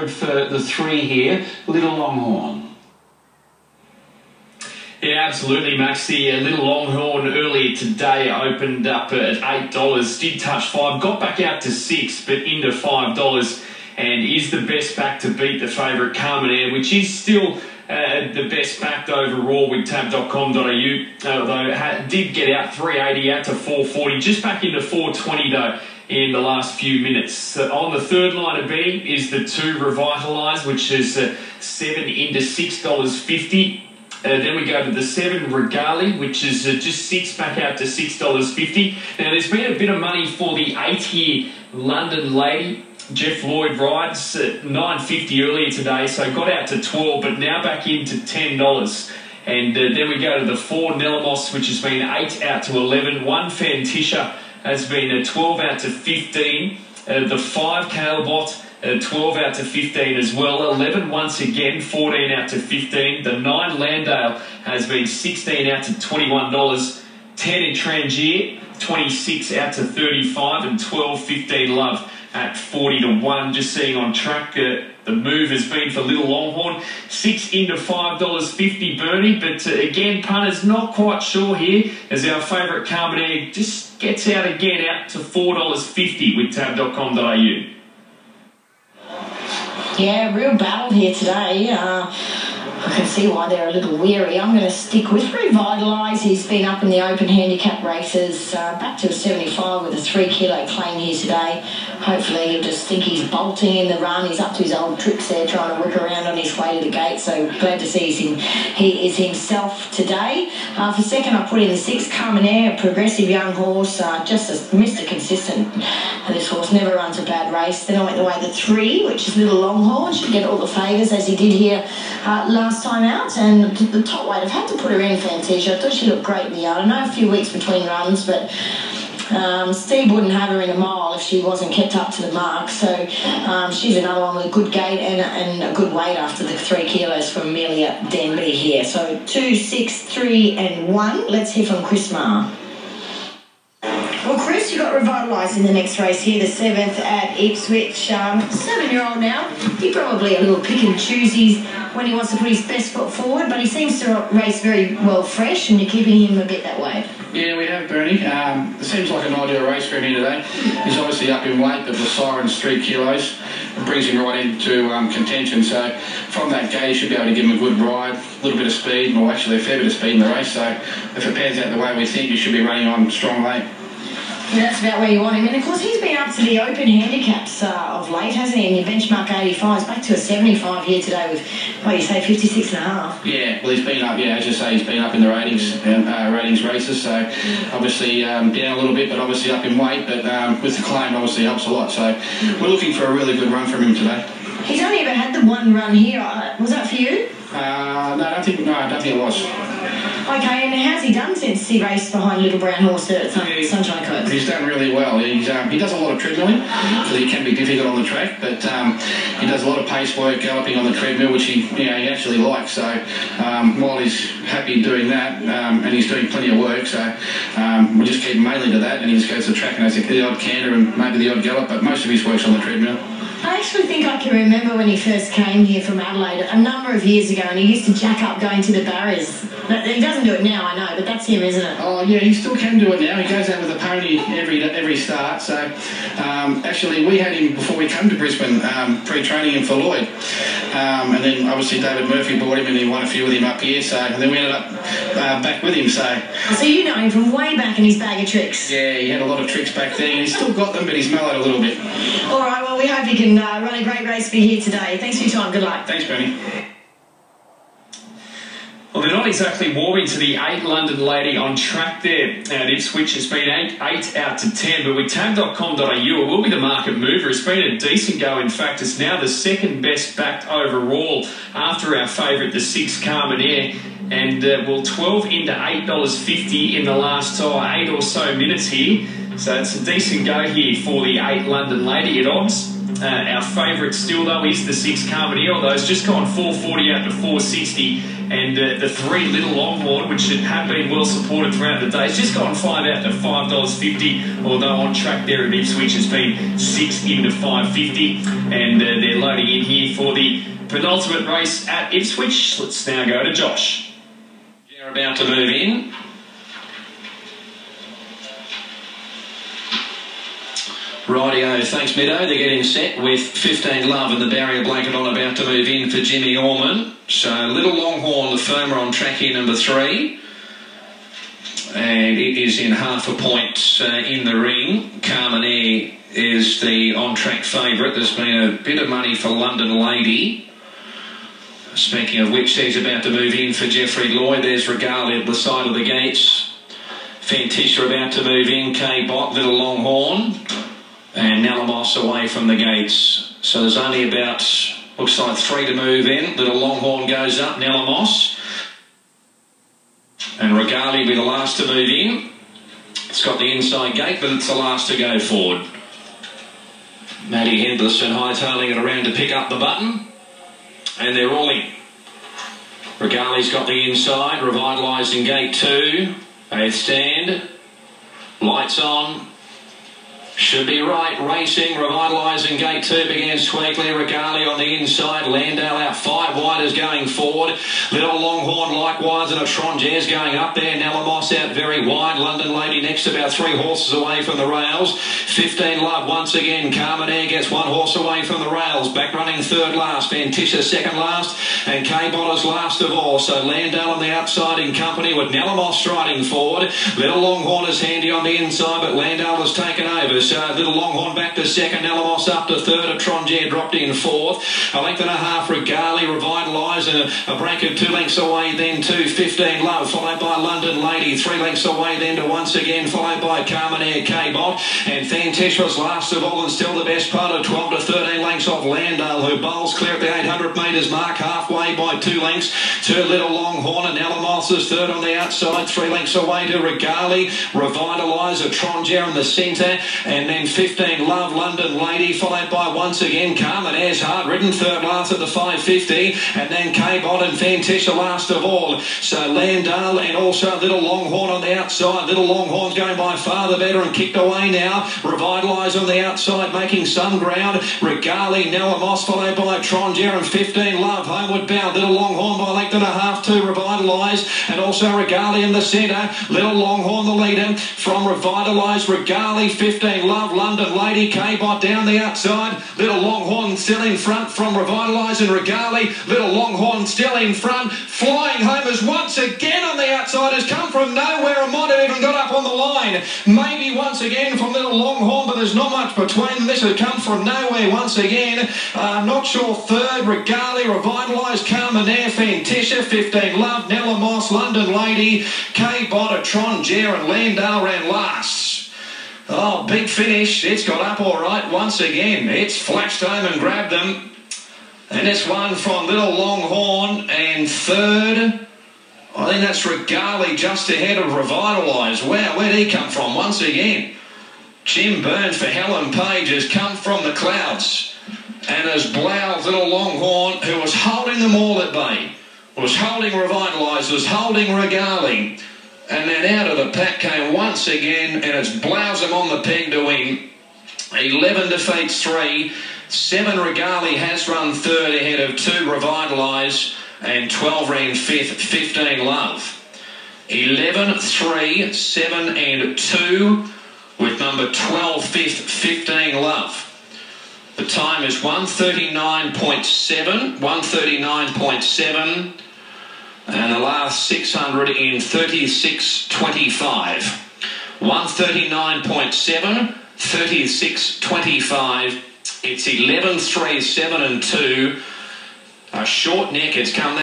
favourite for the 3 here, Little Longhorn. Yeah, absolutely, Max. The Little Longhorn earlier today opened up at $8, did touch 5, got back out to 6, but into $5, and is the best back to beat the favourite Carmenere, which is still the best backed overall with tab.com.au, although did get out 380 out to 440, just back into 420 though in the last few minutes. On the third line of betting is the 2 Revitalise, which is 7 into $6.50. Then we go to the 7 Regali, which is just 6 back out to $6.50. Now, there's been a bit of money for the 8 here London Lady. Jeff Lloyd rides at $9.50 earlier today, so got out to 12, but now back into $10. And then we go to the 4 Nelamos, which has been 8 out to 11. 1 Fantisha has been 12 out to 15. The 5 Calebot, 12 out to 15 as well. 11 once again, 14 out to 15. The 9 Landale has been 16 out to $21. 10 in Trangier, 26 out to 35, and 12.15 Love at 40 to 1. Just seeing on track, the move has been for Little Longhorn, 6 into $5.50, Bernie. But again, punters not quite sure here, as our favourite Carmenere just gets out again, out to $4.50 with tab.com.au. Yeah, real battle here today. I can see why they're a little weary. I'm going to stick with Revitalise. He's been up in the open handicap races, back to a 75 with a 3 kilo claim here today. Hopefully he'll just think he's bolting in the run. He's up to his old tricks there, trying to whip around on his way to the gate. So glad to see he is himself today. For second, I put in the 6 Carmenere, a progressive young horse, just a Mr. Consistent. This horse never runs a bad race. Then I went the way the 3, which is Little Longhorn. Should get all the favours as he did here last time out. And the top weight, I've had to put her in Fantasia. I thought she looked great in the yard. I know a few weeks between runs, but Steve wouldn't have her in a mile if she wasn't kept up to the mark. So she's another one with a good gait and a good weight after the 3 kilos from Amelia Denby here. So 2, 6, 3 and 1. Let's hear from Chris Marr. Well, Chris, you got Revitalise in the next race here, the 7th at Ipswich. 7-year-old now. He probably a little pick and choosies when he wants to put his best foot forward, but he seems to race very well fresh, and you're keeping him a bit that way. Yeah, we have, Bernie. It seems like an ideal race for him here today. He's obviously up in weight, but the Siren's 3 kilos. It brings him right into contention. So from that gate, you should be able to give him a good ride, a little bit of speed, or actually a fair bit of speed in the race. So if it pans out the way we think, you should be running on strong late. Yeah, that's about where you want him. And, of course, he's been up to the open handicaps of late, hasn't he? And your benchmark 85 is back to a 75 here today with, what do you say, 56 and a half? Yeah, well, he's been up, as you say, he's been up in the ratings races. So, obviously, down a little bit, but obviously up in weight. But with the claim, obviously helps a lot. So, we're looking for a really good run from him today. He's only ever had the 1 run here. Was that for you? No, I don't think it was. Okay, and how's he done since he raced behind Little Brown Horse at Sunshine Coast? He's done really well. He does a lot of treadmilling because he can be difficult on the track, but he does a lot of pace work galloping on the treadmill, which he actually likes. So while he's happy doing that, and he's doing plenty of work, so we'll just keep him mainly to that, and he just goes to the track and has the odd canter and maybe the odd gallop, but most of his work's on the treadmill. I actually think I can remember when he first came here from Adelaide a number of years ago, and he used to jack up going to the barriers. He doesn't do it now, I know, but that's him, isn't it? Oh, yeah, he still can do it now. He goes out with a pony every start. So, actually, we had him before we came to Brisbane, pre-training him for Lloyd. And then, obviously, David Murphy bought him, and he won a few with him up here. So, and then we ended up back with him. So you know him from way back in his bag of tricks. Yeah, he had a lot of tricks back then. He's still got them, but he's mellowed a little bit. All right, well, we hope he can run a great race for you here today. Thanks for your time. Good luck. Thanks, Bernie. Well, they're not exactly warming to the 8 London Lady on track there at Ipswich. It's been 8 out to 10, but with tab.com.au, it will be the market mover. It's been a decent go. In fact, it's now the 2nd best backed overall after our favourite, the 6 Carmenere. And, 12 into $8.50 in the last 8 or so minutes here. So it's a decent go here for the 8 London Lady at odds Our favourite still, though, is the 6 Carmenere, although it's just gone 440 out to 460. And the 3 Little Longhorn, which should have been well supported throughout the day, it's just gone 5 out to $5.50, although on track there at Ipswich has been 6 into $5.50. And they're loading in here for the penultimate race at Ipswich. Let's now go to Josh. They're about to move in. Rightio, thanks Middo. They're getting set with 15 Love and the barrier blanket on, about to move in for Jimmy Orman. So Little Longhorn, the firmer on track here, number 3. And it is in half a point in the ring. Carmenere is the on-track favourite. There's been a bit of money for London Lady. Speaking of which, he's about to move in for Jeffrey Lloyd. There's Regalia at the side of the gates. Fantisha about to move in. K-Bot, Little Longhorn. And Nalamos away from the gates. So there's only about, looks like 3 to move in. Little Longhorn goes up, Nalamos. And Regalia will be the last to move in. It's got the inside gate, but it's the last to go forward. Matty Henderson hightailing it around to pick up the button. And they're all in. Regalia's got the inside, revitalised in gate 2. 8th stand. Lights on. Should be right, racing, revitalising gate 2, began squeakly. Regalia on the inside, Landale out 5 wide is going forward. Little Longhorn likewise, and a Tronjare's going up there. Nalamos out very wide. London Lady next, about 3 horses away from the rails. 15 Love once again. Carmenere gets 1 horse away from the rails. Back running 3rd last. Fantisha 2nd last. And K-Bot is last of all. So Landale on the outside in company with Nalamos striding forward. Little Longhorn is handy on the inside, but Landale has taken over. So Little Longhorn back to 2nd, Nalamos up to 3rd, a Tronjare dropped in 4th. A length and a half, Regalia revitalised, and a break of 2 lengths away then to 15 Love, followed by London Lady, 3 lengths away then to once again, followed by Carmenere, K-Bot, and Fantish was last of all and still the best part of 12 to 13 lengths off Landale, who bowls clear at the 800 metres mark, halfway by 2 lengths to Little Longhorn, and Nalamos is 3rd on the outside, 3 lengths away to Regalia, revitalised, a Tronjare in the centre, and then 15 Love, London Lady, followed by once again Carmenere's hard ridden, 3rd last at the 550, and then K-Bot and Fantisha last of all. So Landale and also Little Longhorn on the outside. Little Longhorn's going by far the better and kicked away now. Revitalise on the outside, making some ground. Regalia, Nalamos, followed by Tronjare and 15 Love, homeward bound. Little Longhorn by length and a half to Revitalise, and also Regalia in the centre. Little Longhorn the leader from Revitalise. Regalia, 15 Love, London Lady, K-Bot down the outside. Little Longhorn still in front from Revitalise and Regalia. Little Longhorn still in front. Flying Homers once again on the outside, has come from nowhere and might have even got up on the line. Maybe once again from Little Longhorn, but there's not much between. This has come from nowhere once again. Not sure 3rd, Regalia, Revitalise, Carmenere, Fantisha, 15 Love, Nalamos, London Lady, K-Bot, Tronjare and Landale ran last. Oh, big finish. It's got up all right once again. It's flashed home and grabbed them. And it's one from Little Longhorn. And 3rd, I think that's Regalia just ahead of Revitalise. Wow, where'd he come from once again? Jim Burns for Helen Page has come from the clouds and has bloused Little Longhorn, who was holding them all at bay. Was holding Revitalise, was holding Regalia. And then out of the pack came once again, and it's bloused him on the peg to win. 11 defeats 3. 7 Regalia has run 3rd ahead of 2 Revitalise, and 12 ran 5th, 15 Love. 11, 3, 7 and 2, with number 12 5th, 15 Love. The time is 139.7, 139.7. And the last 600 in 36.25. 139.7, 36.25. It's 11, 3, 7 and 2. A short neck, it's come